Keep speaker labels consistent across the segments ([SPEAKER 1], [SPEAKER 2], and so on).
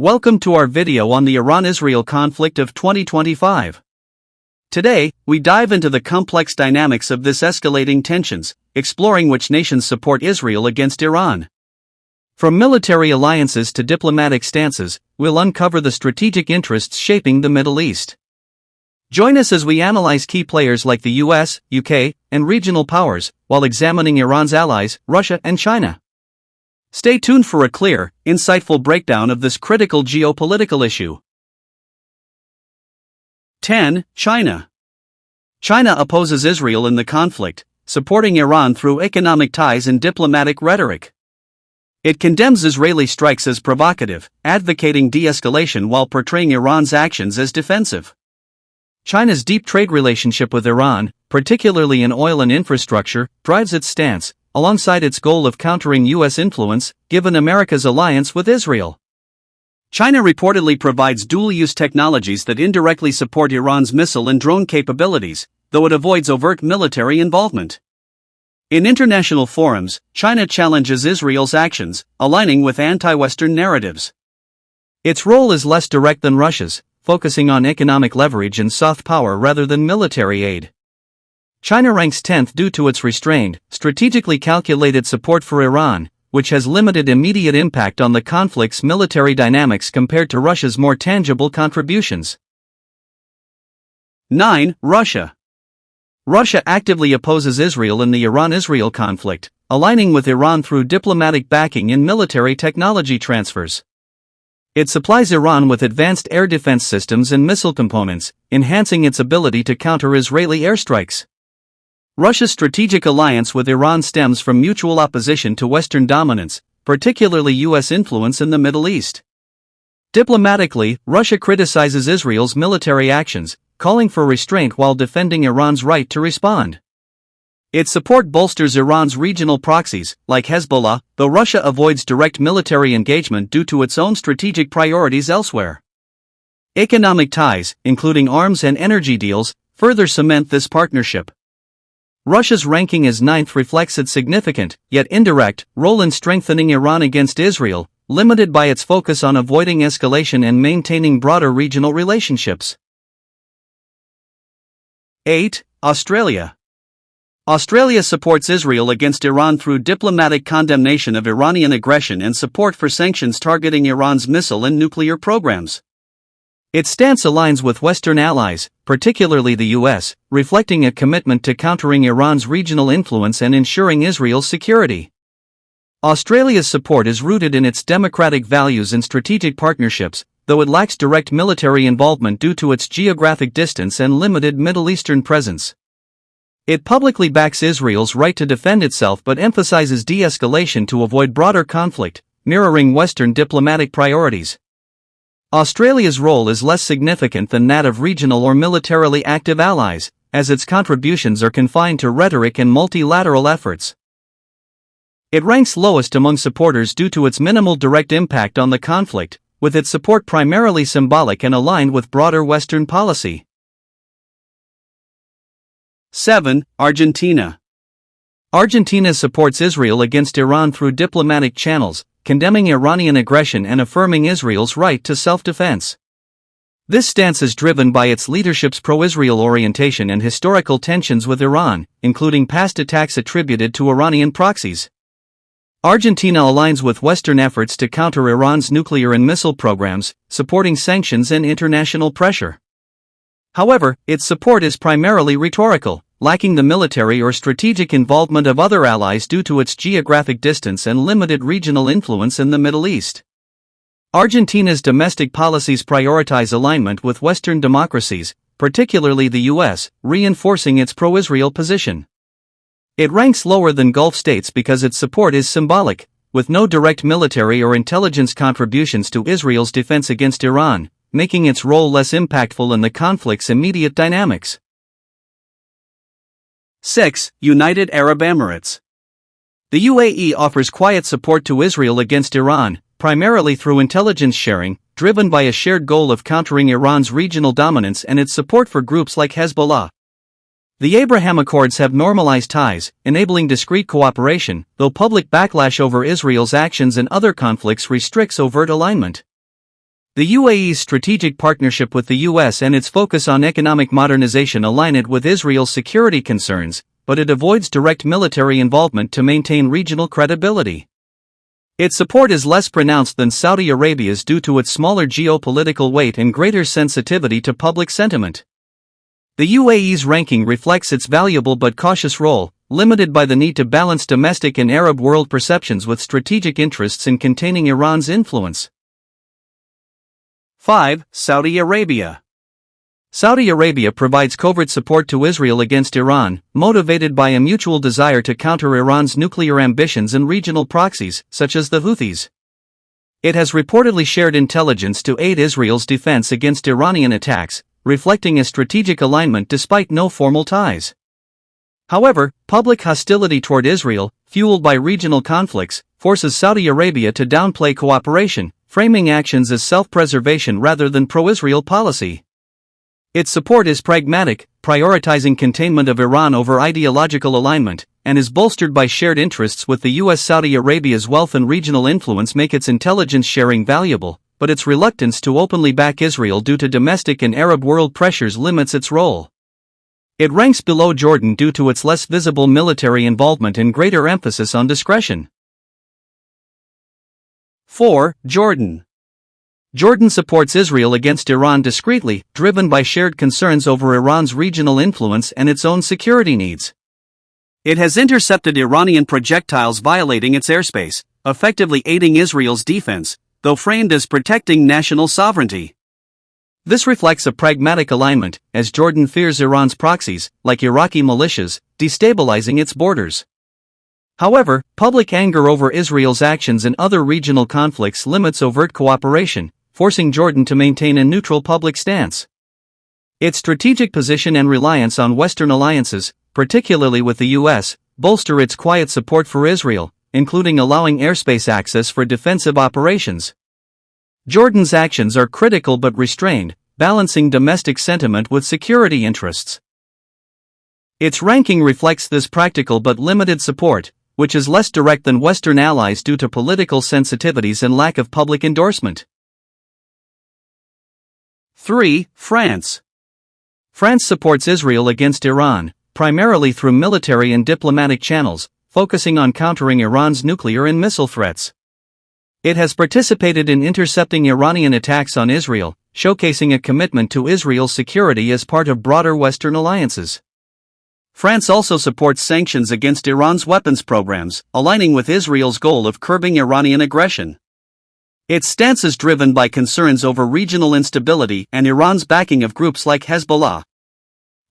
[SPEAKER 1] Welcome to our video on the Iran-Israel conflict of 2025. Today, we dive into the complex dynamics of this escalating tensions, exploring which nations support Israel against Iran. From military alliances to diplomatic stances, we'll uncover the strategic interests shaping the Middle East. Join us as we analyze key players like the US, UK, and regional powers, while examining Iran's allies, Russia and China. Stay tuned for a clear, insightful breakdown of this critical geopolitical issue. 10. China. China opposes Israel in the conflict, supporting Iran through economic ties and diplomatic rhetoric. It condemns Israeli strikes as provocative, advocating de-escalation while portraying Iran's actions as defensive. China's deep trade relationship with Iran, particularly in oil and infrastructure, drives its stance, alongside its goal of countering U.S. influence, given America's alliance with Israel. China reportedly provides dual-use technologies that indirectly support Iran's missile and drone capabilities, though it avoids overt military involvement. In international forums, China challenges Israel's actions, aligning with anti-Western narratives. Its role is less direct than Russia's, focusing on economic leverage and soft power rather than military aid. China ranks 10th due to its restrained, strategically calculated support for Iran, which has limited immediate impact on the conflict's military dynamics compared to Russia's more tangible contributions. 9. Russia. Russia actively opposes Israel in the Iran-Israel conflict, aligning with Iran through diplomatic backing and military technology transfers. It supplies Iran with advanced air defense systems and missile components, enhancing its ability to counter Israeli airstrikes. Russia's strategic alliance with Iran stems from mutual opposition to Western dominance, particularly U.S. influence in the Middle East. Diplomatically, Russia criticizes Israel's military actions, calling for restraint while defending Iran's right to respond. Its support bolsters Iran's regional proxies, like Hezbollah, though Russia avoids direct military engagement due to its own strategic priorities elsewhere. Economic ties, including arms and energy deals, further cement this partnership. Russia's ranking as 9th reflects its significant, yet indirect, role in strengthening Iran against Israel, limited by its focus on avoiding escalation and maintaining broader regional relationships. 8. Australia. Australia supports Israel against Iran through diplomatic condemnation of Iranian aggression and support for sanctions targeting Iran's missile and nuclear programs. Its stance aligns with Western allies, particularly the U.S., reflecting a commitment to countering Iran's regional influence and ensuring Israel's security. Australia's support is rooted in its democratic values and strategic partnerships, though it lacks direct military involvement due to its geographic distance and limited Middle Eastern presence. It publicly backs Israel's right to defend itself but emphasizes de-escalation to avoid broader conflict, mirroring Western diplomatic priorities. Australia's role is less significant than that of regional or militarily active allies, as its contributions are confined to rhetoric and multilateral efforts. It ranks lowest among supporters due to its minimal direct impact on the conflict, with its support primarily symbolic and aligned with broader Western policy. 7. Argentina. Argentina supports Israel against Iran through diplomatic channels, condemning Iranian aggression and affirming Israel's right to self-defense. This stance is driven by its leadership's pro-Israel orientation and historical tensions with Iran, including past attacks attributed to Iranian proxies. Argentina aligns with Western efforts to counter Iran's nuclear and missile programs, supporting sanctions and international pressure. However, its support is primarily rhetorical, lacking the military or strategic involvement of other allies due to its geographic distance and limited regional influence in the Middle East. Argentina's domestic policies prioritize alignment with Western democracies, particularly the U.S., reinforcing its pro-Israel position. It ranks lower than Gulf states because its support is symbolic, with no direct military or intelligence contributions to Israel's defense against Iran, making its role less impactful in the conflict's immediate dynamics. 6. United Arab Emirates. The UAE offers quiet support to Israel against Iran, primarily through intelligence sharing, driven by a shared goal of countering Iran's regional dominance and its support for groups like Hezbollah. The Abraham Accords have normalized ties, enabling discreet cooperation, though public backlash over Israel's actions and other conflicts restricts overt alignment. The UAE's strategic partnership with the US and its focus on economic modernization align it with Israel's security concerns, but it avoids direct military involvement to maintain regional credibility. Its support is less pronounced than Saudi Arabia's due to its smaller geopolitical weight and greater sensitivity to public sentiment. The UAE's ranking reflects its valuable but cautious role, limited by the need to balance domestic and Arab world perceptions with strategic interests in containing Iran's influence. 5. Saudi Arabia. Saudi Arabia provides covert support to Israel against Iran, motivated by a mutual desire to counter Iran's nuclear ambitions and regional proxies, such as the Houthis. It has reportedly shared intelligence to aid Israel's defense against Iranian attacks, reflecting a strategic alignment despite no formal ties. However, public hostility toward Israel, fueled by regional conflicts, forces Saudi Arabia to downplay cooperation, framing actions as self-preservation rather than pro-Israel policy. Its support is pragmatic, prioritizing containment of Iran over ideological alignment, and is bolstered by shared interests with the US. Saudi Arabia's wealth and regional influence make its intelligence sharing valuable, but its reluctance to openly back Israel due to domestic and Arab world pressures limits its role. It ranks below Jordan due to its less visible military involvement and greater emphasis on discretion. 4. Jordan. Jordan supports Israel against Iran discreetly, driven by shared concerns over Iran's regional influence and its own security needs. It has intercepted Iranian projectiles violating its airspace, effectively aiding Israel's defense, though framed as protecting national sovereignty. This reflects a pragmatic alignment, as Jordan fears Iran's proxies, like Iraqi militias, destabilizing its borders. However, public anger over Israel's actions in other regional conflicts limits overt cooperation, forcing Jordan to maintain a neutral public stance. Its strategic position and reliance on Western alliances, particularly with the US, bolster its quiet support for Israel, including allowing airspace access for defensive operations. Jordan's actions are critical but restrained, balancing domestic sentiment with security interests. Its ranking reflects this practical but limited support, which is less direct than Western allies due to political sensitivities and lack of public endorsement. 3. France. France supports Israel against Iran, primarily through military and diplomatic channels, focusing on countering Iran's nuclear and missile threats. It has participated in intercepting Iranian attacks on Israel, showcasing a commitment to Israel's security as part of broader Western alliances. France also supports sanctions against Iran's weapons programs, aligning with Israel's goal of curbing Iranian aggression. Its stance is driven by concerns over regional instability and Iran's backing of groups like Hezbollah.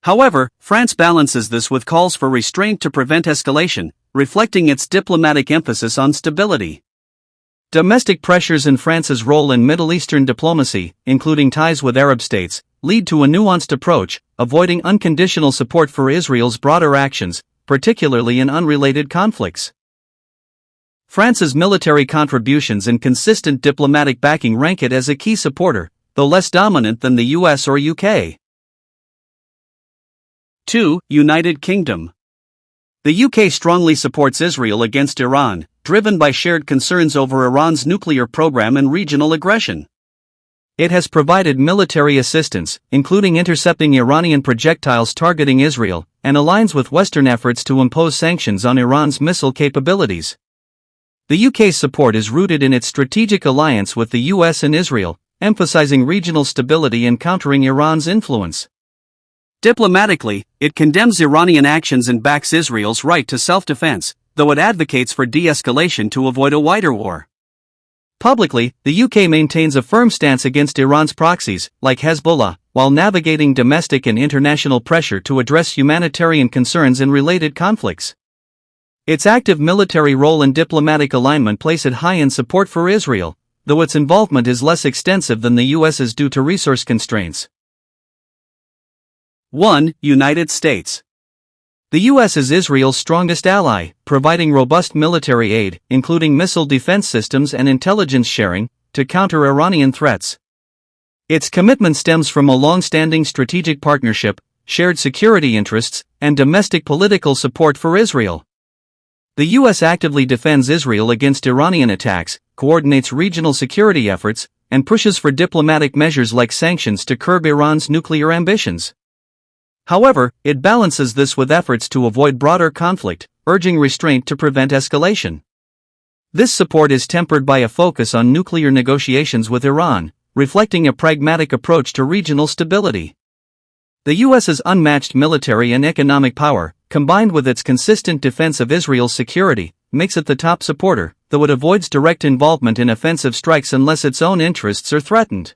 [SPEAKER 1] However, France balances this with calls for restraint to prevent escalation, reflecting its diplomatic emphasis on stability. Domestic pressures and France's role in Middle Eastern diplomacy, including ties with Arab states, lead to a nuanced approach, avoiding unconditional support for Israel's broader actions, particularly in unrelated conflicts. France's military contributions and consistent diplomatic backing rank it as a key supporter, though less dominant than the US or UK. 2. United Kingdom. The UK strongly supports Israel against Iran, driven by shared concerns over Iran's nuclear program and regional aggression. It has provided military assistance, including intercepting Iranian projectiles targeting Israel, and aligns with Western efforts to impose sanctions on Iran's missile capabilities. The UK's support is rooted in its strategic alliance with the US and Israel, emphasizing regional stability and countering Iran's influence. Diplomatically, it condemns Iranian actions and backs Israel's right to self-defense, though it advocates for de-escalation to avoid a wider war. Publicly, the UK maintains a firm stance against Iran's proxies, like Hezbollah, while navigating domestic and international pressure to address humanitarian concerns in related conflicts. Its active military role and diplomatic alignment place it high in support for Israel, though its involvement is less extensive than the US's due to resource constraints. 1. United States. The US is Israel's strongest ally, providing robust military aid, including missile defense systems and intelligence sharing, to counter Iranian threats. Its commitment stems from a long-standing strategic partnership, shared security interests, and domestic political support for Israel. The US actively defends Israel against Iranian attacks, coordinates regional security efforts, and pushes for diplomatic measures like sanctions to curb Iran's nuclear ambitions. However, it balances this with efforts to avoid broader conflict, urging restraint to prevent escalation. This support is tempered by a focus on nuclear negotiations with Iran, reflecting a pragmatic approach to regional stability. The US's unmatched military and economic power, combined with its consistent defense of Israel's security, makes it the top supporter, though it avoids direct involvement in offensive strikes unless its own interests are threatened.